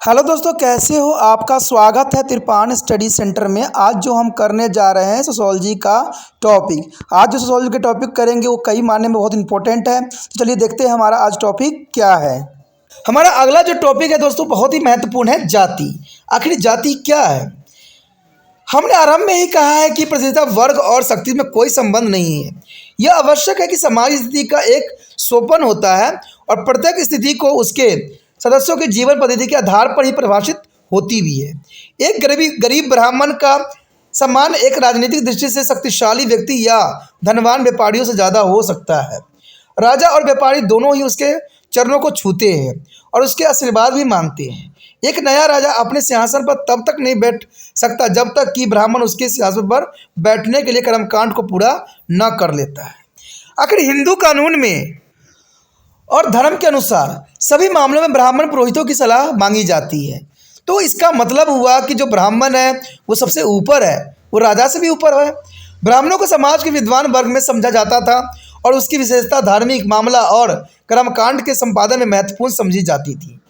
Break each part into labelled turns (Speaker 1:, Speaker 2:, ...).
Speaker 1: Hello दोस्तों, कैसे हो? आपका स्वागत है तिरपान स्टडी सेंटर में। आज जो हम करने जा रहे हैं सोशोलॉजी का टॉपिक। आज जो सोशोलॉजी के टॉपिक करेंगे वो कई मायने में बहुत इंपॉर्टेंट है। तो चलिए देखते हैं हमारा आज टॉपिक क्या है। हमारा अगला जो टॉपिक है दोस्तों बहुत ही महत्वपूर्ण है, जाति। आखिर जाति क्या है? हमने आरंभ में ही कहा है कि प्रतियोगिता वर्ग और शक्ति में कोई संबंध नहीं है। यह आवश्यक है कि समाज स्थिति का एक सोपान होता है और प्रत्येक स्थिति को उसके सदस्यों के जीवन पद्धति के आधार पर ही परिभाषित होती भी है। एक गरीब ब्राह्मण का सम्मान एक राजनीतिक दृष्टि से शक्तिशाली व्यक्ति या धनवान व्यापारियों से ज़्यादा हो सकता है। राजा और व्यापारी दोनों ही उसके चरणों को छूते हैं और उसके आशीर्वाद भी मांगते हैं। एक नया राजा अपने सिंहासन पर तब तक नहीं बैठ सकता जब तक कि ब्राह्मण उसके सिंहासन पर बैठने के लिए कर्मकांड को पूरा न कर लेता है। आखिर हिंदू कानून में और धर्म के अनुसार सभी मामलों में ब्राह्मण पुरोहितों की सलाह मांगी जाती है। तो इसका मतलब हुआ कि जो ब्राह्मण है वो सबसे ऊपर है, वो राजा से भी ऊपर है। ब्राह्मणों को समाज के विद्वान वर्ग में समझा जाता था और उसकी विशेषता धार्मिक मामला और कर्मकांड के संपादन में महत्वपूर्ण समझी जाती थी।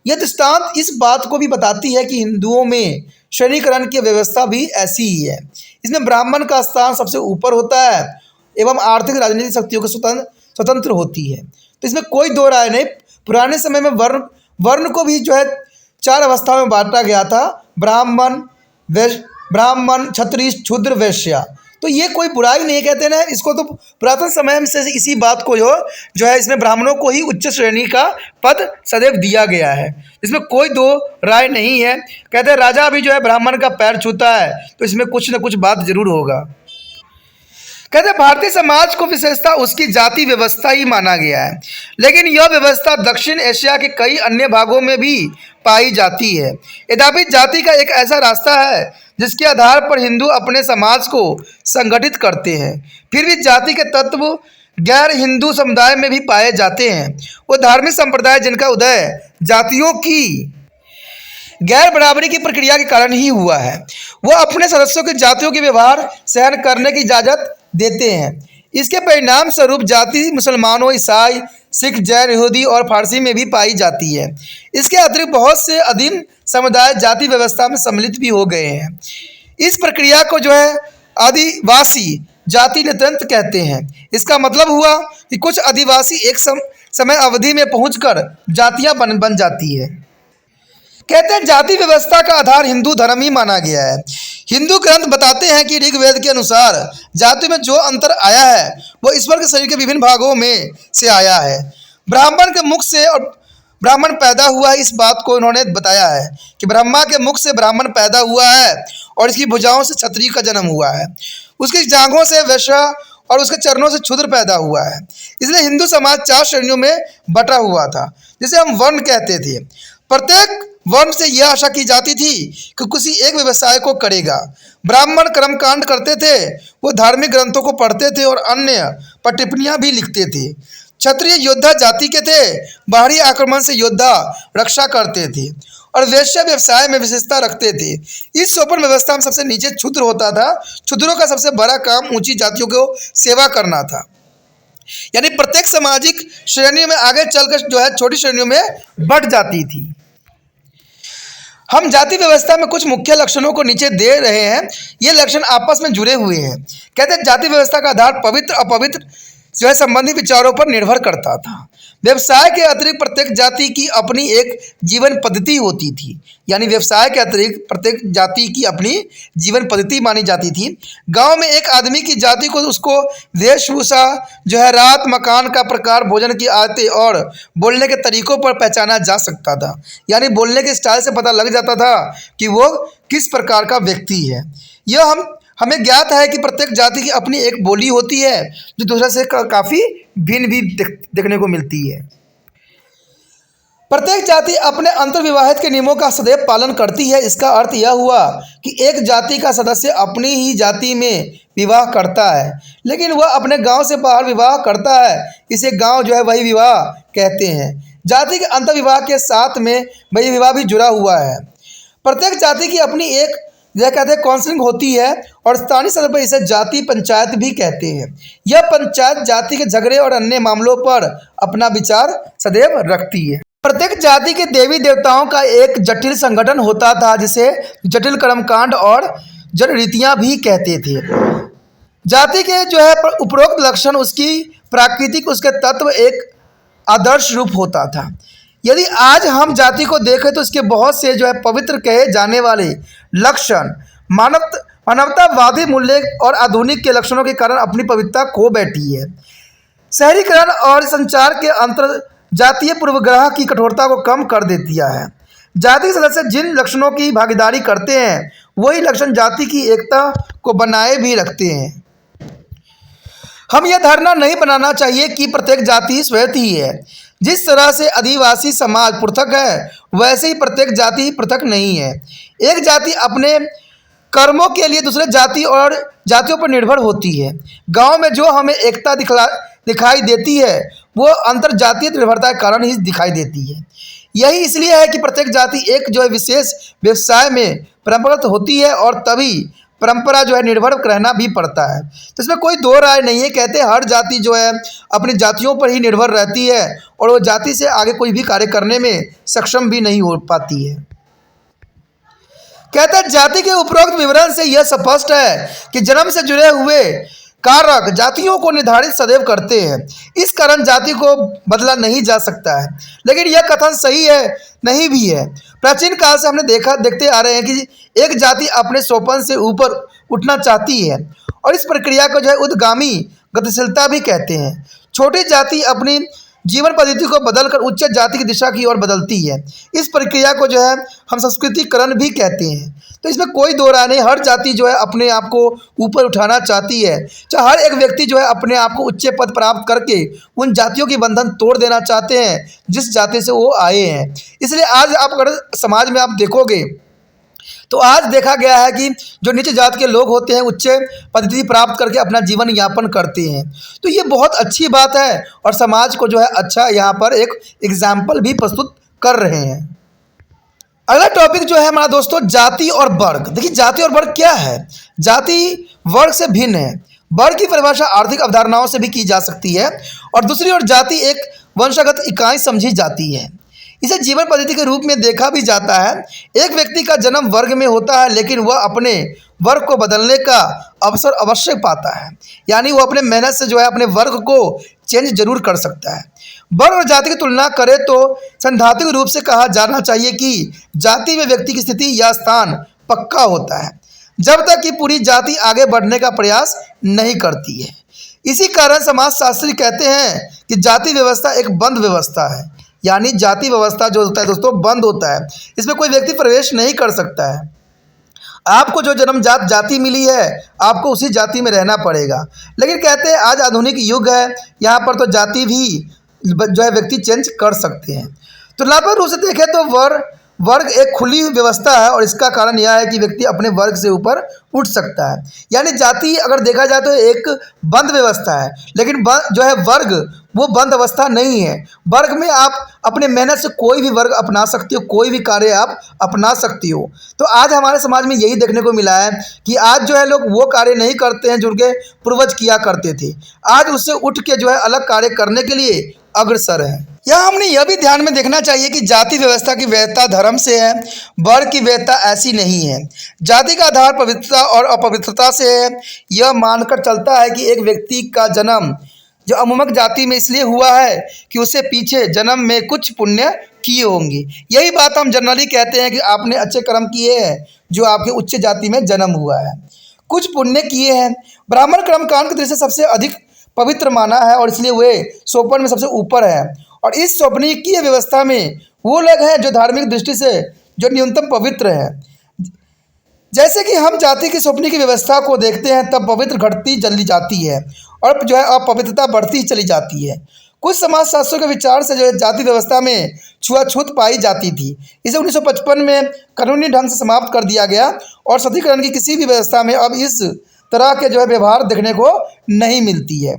Speaker 1: यह दृष्टांत इस बात को भी बताती है कि हिंदुओं में श्रेणीकरण की व्यवस्था भी ऐसी ही है। इसमें ब्राह्मण का स्थान सबसे ऊपर होता है एवं आर्थिक राजनीतिक शक्तियों के स्वतंत्र होती है। तो इसमें कोई दो राय नहीं। पुराने समय में वर्ण को भी जो है 4 अवस्था में बांटा गया था: ब्राह्मण, क्षत्रिय, शूद्र, वैश्य। तो ये कोई बुराई नहीं कहते ना इसको। तो पुरातन समय से इसी बात को जो है इसमें ब्राह्मणों को ही उच्च श्रेणी का पद सदैव दिया गया है। इसमें कोई दो राय नहीं है। कहते हैं राजा भी जो है ब्राह्मण का पैर छूता है, तो इसमें कुछ न कुछ बात जरूर होगा। कहते हैं भारतीय समाज को विशेषता उसकी जाति व्यवस्था ही माना गया है, लेकिन यह व्यवस्था दक्षिण एशिया के कई अन्य भागों में भी पाई जाती है। यद्यपि जाति का एक ऐसा रास्ता है जिसके आधार पर हिंदू अपने समाज को संगठित करते हैं, फिर भी जाति के तत्व गैर हिंदू समुदाय में भी पाए जाते हैं। वो धार्मिक संप्रदाय जिनका उदय जातियों की गैर बराबरी की प्रक्रिया के कारण ही हुआ है, वो अपने सदस्यों के जातियों के व्यवहार सहन करने की इजाज़त देते हैं। इसके परिणाम स्वरूप जाति मुसलमानों, ईसाई, सिख, जैन, यहूदी और फारसी में भी पाई जाती है। इसके अतिरिक्त बहुत से अधीन समुदाय जाति व्यवस्था में सम्मिलित भी हो गए हैं। इस प्रक्रिया को जो है आदिवासी जाति नेतृत्व कहते हैं। इसका मतलब हुआ कि कुछ आदिवासी एक समय अवधि में पहुंचकर जातियां बन जाती है। कहते हैं जाति व्यवस्था का आधार हिंदू धर्म ही माना गया है। हिंदू ग्रंथ बताते हैं कि ऋग्वेद के अनुसार जाति में जो अंतर आया है वो ईश्वर के शरीर के विभिन्न भागों में से आया है। ब्राह्मण के मुख से और ब्राह्मण पैदा हुआ है, इस बात को इन्होंने बताया है कि ब्रह्मा के मुख से ब्राह्मण पैदा हुआ है और इसकी भुजाओं से क्षत्रिय का जन्म हुआ है। उसकी जांघों से वैश्य और उसके चरणों से शूद्र पैदा हुआ है। इसलिए हिंदू समाज 4 श्रेणियों में बटा हुआ था, जिसे हम वर्ण कहते थे। प्रत्येक वर्ण से यह आशा की जाती थी कि किसी एक व्यवसाय को करेगा। ब्राह्मण कर्मकांड करते थे, वो धार्मिक ग्रंथों को पढ़ते थे और अन्य पर टिप्पणियां भी लिखते थे। क्षत्रिय योद्धा जाति के थे, बाहरी आक्रमण से योद्धा रक्षा करते थे और वैश्य व्यवसाय में विशेषता रखते थे। इस सोपान व्यवस्था में सबसे नीचे क्षुद्र होता था। क्षुद्रों का सबसे बड़ा काम ऊंची जातियों को सेवा करना था। यानी प्रत्येक सामाजिक श्रेणियों में आगे चलकर जो है छोटी श्रेणियों में बढ़ जाती थी। हम जाति व्यवस्था में कुछ मुख्य लक्षणों को नीचे दे रहे हैं। ये लक्षण आपस में जुड़े हुए हैं। कहते हैं जाति व्यवस्था का आधार पवित्र अपवित्र जो है संबंधी विचारों पर निर्भर करता था। व्यवसाय के अतिरिक्त प्रत्येक जाति की अपनी एक जीवन पद्धति होती थी। यानी व्यवसाय के अतिरिक्त प्रत्येक जाति की अपनी जीवन पद्धति मानी जाती थी। गांव में एक आदमी की जाति को उसको वेशभूषा जो है, रात, मकान का प्रकार, भोजन की आदतें और बोलने के तरीकों पर पहचाना जा सकता था। यानी बोलने के स्टाइल से पता लग जाता था कि वो किस प्रकार का व्यक्ति है। यह हमें ज्ञात है कि प्रत्येक जाति की अपनी एक बोली होती है जो दूसरे से काफ़ी भिन्न भी देखने को मिलती है। प्रत्येक जाति अपने अंतर्विवाहित के नियमों का सदैव पालन करती है। इसका अर्थ यह हुआ कि एक जाति का सदस्य अपनी ही जाति में विवाह करता है, लेकिन वह अपने गांव से बाहर विवाह करता है। इसे गांव जो है वही विवाह कहते हैं। जाति के अंतर्विवाह के साथ में वही विवाह भी जुड़ा हुआ है। प्रत्येक जाति की अपनी एक यह कहते हैं काउंसिलिंग होती है और स्थानीय स्तर पर इसे जाति पंचायत भी कहते हैं। यह पंचायत जाति के झगड़े और अन्य मामलों पर अपना विचार सदैव रखती है। प्रत्येक जाति के देवी देवताओं का एक जटिल संगठन होता था, जिसे जटिल कर्मकांड और जड़ रीतियां भी कहते थे। जाति के जो है उपरोक्त लक्षण, उसकी प्राकृतिक, उसके तत्व एक आदर्श रूप होता था। यदि आज हम जाति को देखें तो इसके बहुत से जो है पवित्र कहे जाने वाले लक्षण मानवतावादी मूल्य और आधुनिक के लक्षणों के कारण अपनी पवित्रता खो बैठी है। शहरीकरण और संचार के अंतर जातीय पूर्वग्रह की कठोरता को कम कर दे दिया है। जाति के सदस्य जिन लक्षणों की भागीदारी करते हैं, वही लक्षण जाति की एकता को बनाए भी रखते हैं। हम यह धारणा नहीं बनाना चाहिए कि प्रत्येक जाति श्वेत ही है। जिस तरह से आदिवासी समाज पृथक है, वैसे ही प्रत्येक जाति पृथक नहीं है। एक जाति अपने कर्मों के लिए दूसरे जाति और जातियों पर निर्भर होती है। गांव में जो हमें एकता दिखाई देती है, वो अंतर जातीय निर्भरता के कारण ही दिखाई देती है। यही इसलिए है कि प्रत्येक जाति एक जो है विशेष व्यवसाय में परंपरागत होती है, और तभी परंपरा जो है निर्भर रहना भी पड़ता है। तो इसमें कोई दो राय नहीं है। कहते हैं हर जाति जो है अपनी जातियों पर ही निर्भर रहती है, और वो जाति से आगे कोई भी कार्य करने में सक्षम भी नहीं हो पाती है। कहते हैं जाति के उपरोक्त विवरण से यह स्पष्ट है कि जन्म से जुड़े हुए कारक जातियों को निर्धारित सदैव करते हैं। इस कारण जाति को बदला नहीं जा सकता है। लेकिन यह कथन सही है नहीं भी है। प्राचीन काल से हमने देखते आ रहे हैं कि एक जाति अपने सोपान से ऊपर उठना चाहती है, और इस प्रक्रिया को जो है उद्गामी गतिशीलता भी कहते हैं। छोटी जाति अपनी जीवन पद्धति को बदलकर उच्च जाति की दिशा की ओर बदलती है। इस प्रक्रिया को जो है हम संस्कृतिकरण भी कहते हैं। तो इसमें कोई दो राय नहीं। हर जाति जो है अपने आप को ऊपर उठाना चाहती है। चाहे हर एक व्यक्ति जो है अपने आप को उच्च पद प्राप्त करके उन जातियों की बंधन तोड़ देना चाहते हैं जिस जाति से वो आए हैं। इसलिए आज आप अगर समाज में आप देखोगे तो आज देखा गया है कि जो नीचे जात के लोग होते हैं उच्च पद्धति प्राप्त करके अपना जीवन यापन करते हैं। तो ये बहुत अच्छी बात है, और समाज को जो है अच्छा यहाँ पर एक एग्जाम्पल भी प्रस्तुत कर रहे हैं। अगला टॉपिक जो है हमारा दोस्तों, जाति और वर्ग। देखिए जाति और वर्ग क्या है। जाति वर्ग से भिन्न है। वर्ग की परिभाषा आर्थिक अवधारणाओं से भी की जा सकती है, और दूसरी ओर जाति एक वंशगत इकाई समझी जाती है। इसे जीवन पद्धति के रूप में देखा भी जाता है। एक व्यक्ति का जन्म वर्ग में होता है, लेकिन वह अपने वर्ग को बदलने का अवसर अवश्य पाता है। यानी वो अपने मेहनत से जो है अपने वर्ग को चेंज जरूर कर सकता है। वर्ग और जाति की तुलना करें तो सैद्धांतिक रूप से कहा जाना चाहिए कि जाति में व्यक्ति की स्थिति या स्थान पक्का होता है, जब तक कि पूरी जाति आगे बढ़ने का प्रयास नहीं करती है। इसी कारण समाजशास्त्री कहते हैं कि जाति व्यवस्था एक बंद व्यवस्था है। यानी जाति व्यवस्था जो होता है दोस्तों बंद होता है, इसमें कोई व्यक्ति प्रवेश नहीं कर सकता है। आपको जो जन्मजात जाति मिली है, आपको उसी जाति में रहना पड़ेगा। लेकिन कहते हैं आज आधुनिक युग है, यहाँ पर तो जाति भी जो है व्यक्ति चेंज कर सकते हैं। तुलनात्मक रूप से देखें तो वर्ग एक खुली व्यवस्था है, और इसका कारण यह है कि व्यक्ति अपने वर्ग से ऊपर उठ सकता है। यानी जाति अगर देखा जाए तो एक बंद व्यवस्था है, लेकिन जो है वर्ग वो बंद अवस्था नहीं है। वर्ग में आप अपने मेहनत से कोई भी वर्ग अपना सकते हो, कोई भी कार्य आप अपना सकती हो। तो आज हमारे समाज में यही देखने को मिला है कि आज जो है लोग वो कार्य नहीं करते हैं जो उनके पूर्वज किया करते थे। आज उससे उठ के जो है अलग कार्य करने के लिए अग्रसर है। यहाँ हमने यह भी ध्यान में देखना चाहिए कि जाति व्यवस्था की वैधता धर्म से है, वर्ग की वैधता ऐसी नहीं है। जाति का आधार पवित्रता और अपवित्रता से है। यह मानकर चलता है कि एक व्यक्ति का जन्म जो अमुमक जाति में इसलिए हुआ है कि उसे पीछे जन्म में कुछ पुण्य किए होंगे। यही बात हम जनरली कहते हैं कि आपने अच्छे कर्म किए हैं जो आपके उच्च जाति में जन्म हुआ है, कुछ पुण्य किए हैं। ब्राह्मण कर्मकांड की दृष्टि से सबसे अधिक पवित्र माना है, और इसलिए वे सोपान में सबसे ऊपर है। और इस सोपनीकीय व्यवस्था में वो लोग हैं जो धार्मिक दृष्टि से जो न्यूनतम पवित्र है। जैसे कि हम जाति की सोपनी की व्यवस्था को देखते हैं, तब पवित्र घटती चली जाती है और जो है अपवित्रता बढ़ती चली जाती है। कुछ समाजशास्त्रियों के विचार से जो है जाति व्यवस्था में छुआछूत पाई जाती थी। इसे 1955 में कानूनी ढंग से समाप्त कर दिया गया, और सतीकरण की किसी भी व्यवस्था में अब इस तरह के जो है व्यवहार देखने को नहीं मिलती है,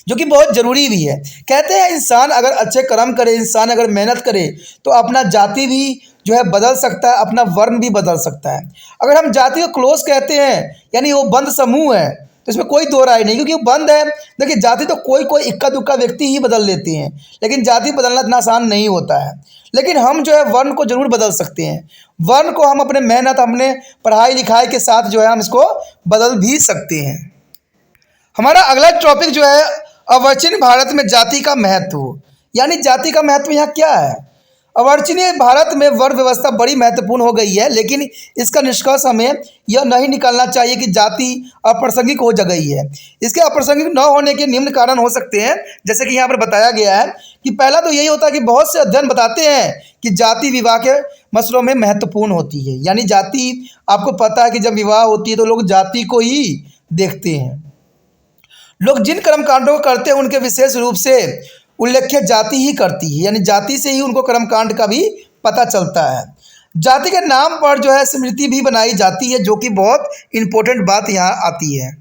Speaker 1: जो कि बहुत ज़रूरी भी है। कहते हैं इंसान अगर अच्छे कर्म करे, इंसान अगर मेहनत करे, तो अपना जाति भी जो है बदल सकता है, अपना वर्ण भी बदल सकता है। अगर हम जाति को क्लोज कहते हैं, यानी वो बंद समूह है, तो इसमें कोई दो राय नहीं, क्योंकि वो बंद है। देखिए जाति तो कोई कोई इक्का दुक्का व्यक्ति ही बदल लेते हैं, लेकिन जाति बदलना इतना आसान नहीं होता है। लेकिन हम जो है वर्ण को जरूर बदल सकते हैं। वर्ण को हम अपने मेहनत, अपने पढ़ाई लिखाई के साथ जो है हम इसको बदल भी सकते हैं। हमारा अगला टॉपिक जो है अर्वाचीन भारत में जाति का महत्व, यानी जाति का महत्व यहाँ क्या है। अर्वाचीन भारत में वर्ण व्यवस्था बड़ी महत्वपूर्ण हो गई है, लेकिन इसका निष्कर्ष हमें यह नहीं निकालना चाहिए कि जाति अप्रासंगिक हो गई है। इसके अप्रासंगिक न होने के निम्न कारण हो सकते हैं, जैसे कि यहाँ पर बताया गया है कि पहला तो यही होता है कि बहुत से अध्ययन बताते हैं कि जाति विवाह के मसलों में महत्वपूर्ण होती है। यानी जाति, आपको पता है कि जब विवाह होती है तो लोग जाति को ही देखते हैं। लोग जिन कर्मकांडों को करते हैं उनके विशेष रूप से उल्लेख्य जाति ही करती है, यानी जाति से ही उनको कर्मकांड का भी पता चलता है। जाति के नाम पर जो है स्मृति भी बनाई जाती है, जो कि बहुत इंपॉर्टेंट बात यहाँ आती है।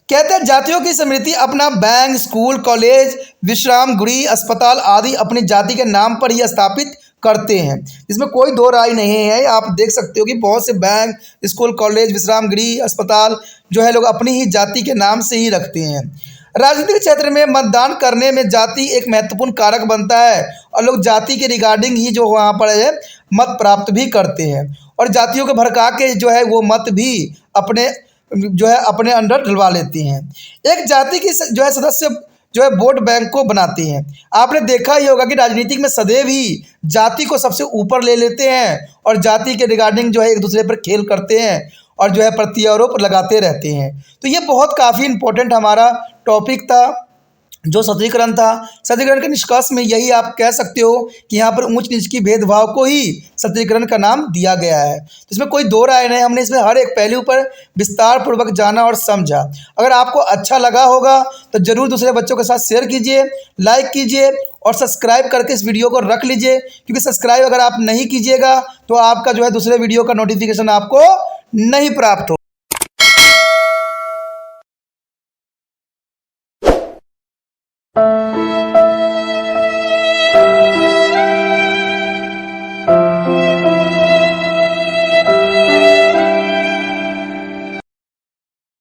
Speaker 1: कहते हैं जातियों की स्मृति अपना बैंक, स्कूल, कॉलेज, विश्राम गृह, अस्पताल आदि अपनी जाति के नाम पर ही स्थापित करते हैं। इसमें कोई दो राय नहीं है। आप देख सकते हो कि बहुत से बैंक, स्कूल, कॉलेज, विश्राम गृह, अस्पताल जो है लोग अपनी ही जाति के नाम से ही रखते हैं। राजनीतिक क्षेत्र में मतदान करने में जाति एक महत्वपूर्ण कारक बनता है, और लोग जाति के रिगार्डिंग ही जो वहाँ पर है मत प्राप्त भी करते हैं, और जातियों को भड़का के जो है वो मत भी अपने अंडर डलवा लेते हैं। एक जाति की जो है सदस्य जो है वोट बैंक को बनाते हैं। आपने देखा ही होगा कि राजनीतिक में सदैव ही जाति को सबसे ऊपर ले लेते हैं, और जाति के रिगार्डिंग जो है एक दूसरे पर खेल करते हैं, और जो है प्रत्यारोप लगाते रहते हैं। तो ये बहुत काफ़ी इंपॉर्टेंट हमारा टॉपिक था, जो सत्रीकरण था। सत्रीकरण के निष्कर्ष में यही आप कह सकते हो कि यहाँ पर ऊंच नीच की भेदभाव को ही सत्रीकरण का नाम दिया गया है। तो इसमें कोई दो राय नहीं, हमने इसमें हर एक पहलू पर विस्तार पूर्वक जाना और समझा। अगर आपको अच्छा लगा होगा तो ज़रूर दूसरे बच्चों के साथ शेयर कीजिए, लाइक कीजिए और सब्सक्राइब करके इस वीडियो को रख लीजिए, क्योंकि सब्सक्राइब अगर आप नहीं कीजिएगा तो आपका जो है दूसरे वीडियो का नोटिफिकेशन आपको नहीं प्राप्त हो।